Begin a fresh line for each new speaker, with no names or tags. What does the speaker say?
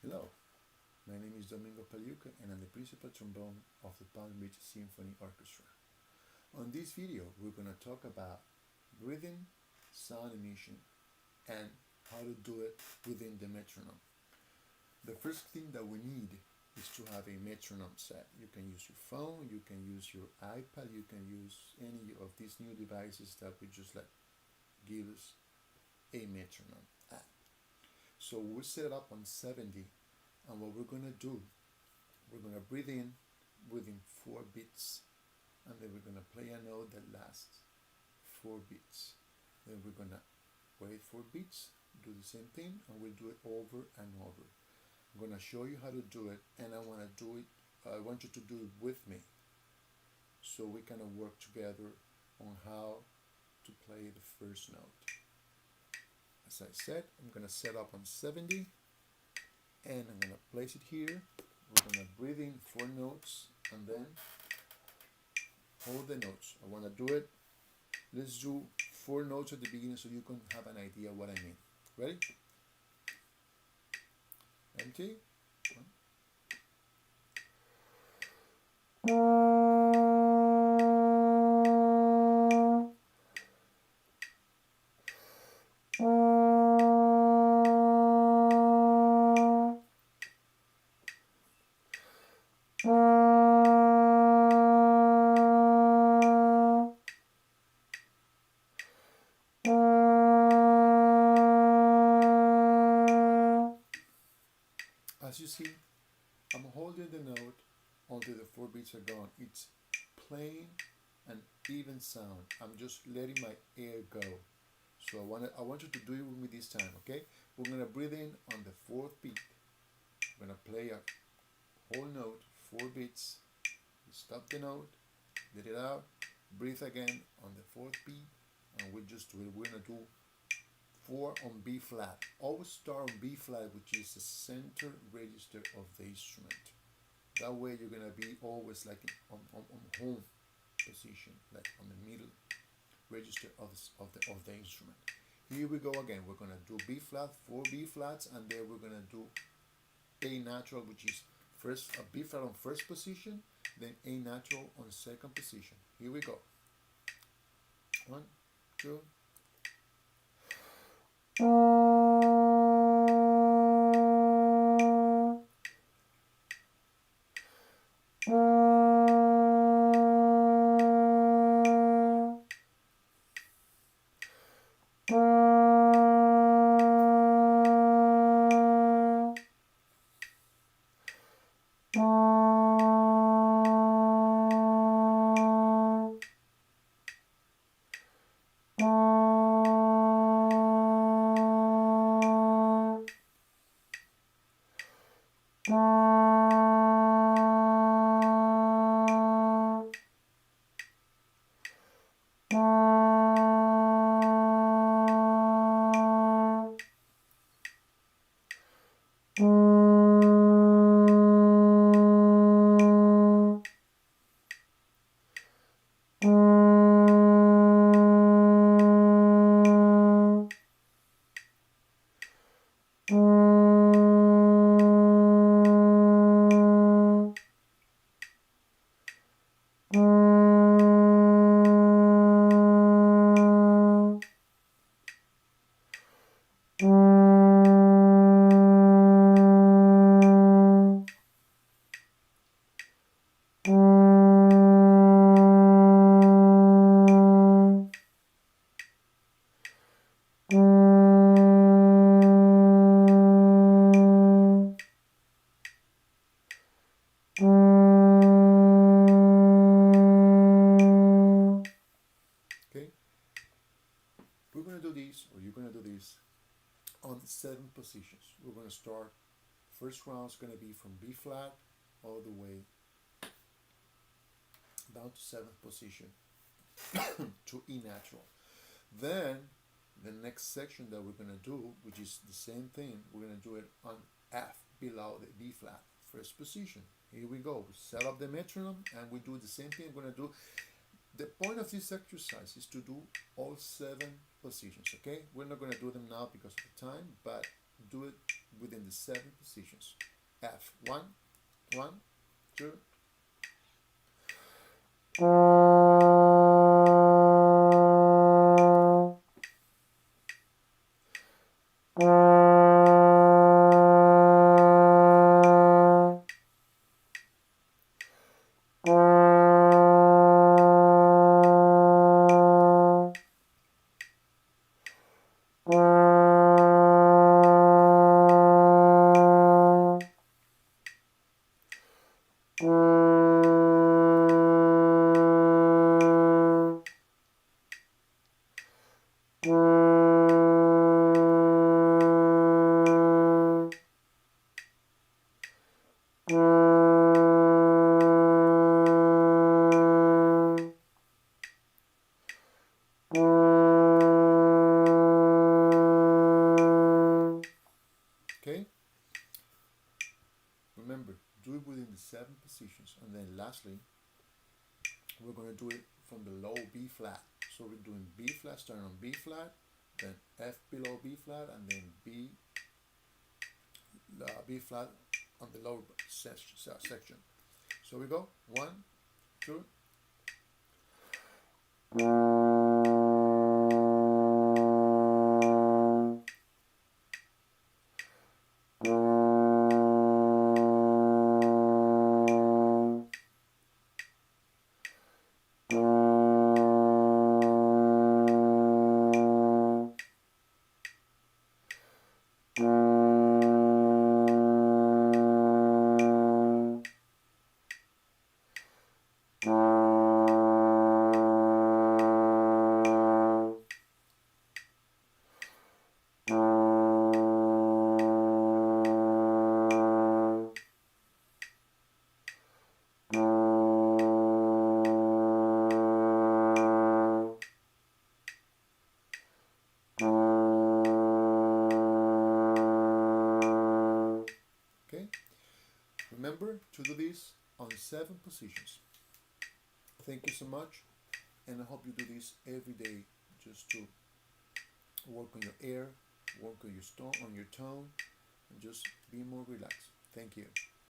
Hello, my name is Domingo Pagliuca and I'm the principal trombone of the Palm Beach Symphony Orchestra. On this video, we're going to talk about breathing, sound emission, and how to do it within the metronome. The first thing that we need is to have a metronome set. You can use your phone, you can use your iPad, you can use any of these new devices that would just give us a metronome app. So we'll set it up on 70, and what we're going to do, we're going to breathe in within 4 beats, and then we're going to play a note that lasts 4 beats. Then we're going to wait 4 beats, do the same thing, and we'll do it over and over. I'm going to show you how to do it, and I want you to do it with me, so we kind of work together on how to play the first note. As I said, I'm going to set up on 70, and I'm going to place it here. We're going to breathe in 4 notes, and then hold the notes. I want to do it. Let's do 4 notes at the beginning so you can have an idea what I mean. Ready? Empty. As you see, I'm holding the note until the 4 beats are gone. It's plain and even sound. I'm just letting my air go. So I want you to do it with me this time, okay? We're gonna breathe in on the 4th beat. We're gonna play a whole note, 4 beats. Stop the note, let it out, breathe again on the 4th beat, and we'll just do it. We're gonna do 4 on B flat. Always start on B flat, which is the center register of the instrument. That way you're gonna be always like on home position, like on the middle register of the instrument. Here we go again. We're gonna do B flat, 4 B flats, and then we're gonna do A natural, which is first a B flat on first position, then A natural on second position. Here we go. 1, 2. We're going to do this, or you're going to do this, on 7 positions. We're going to start, first round is going to be from B flat all the way down to 7th position to E natural. Then the next section that we're going to do, which is the same thing, we're going to do it on F, below the B flat, first position. Here we go. We set up the metronome and we do the same thing. We're going to do. The point of this exercise is to do all 7 positions, okay? We're not going to do them now because of the time, but do it within the 7 positions. F. 1, 1, 2. Okay? Remember, do it within the 7 positions. And then lastly, we're going to do it from the low B flat. So we're doing B flat, starting on B flat, then F below B flat, and then B flat on the lower section. So we go 1, 2. Okay, remember to do this on 7 positions. Thank you so much, and I hope you do this every day just to work on your air, work on your tone, and just be more relaxed. Thank you.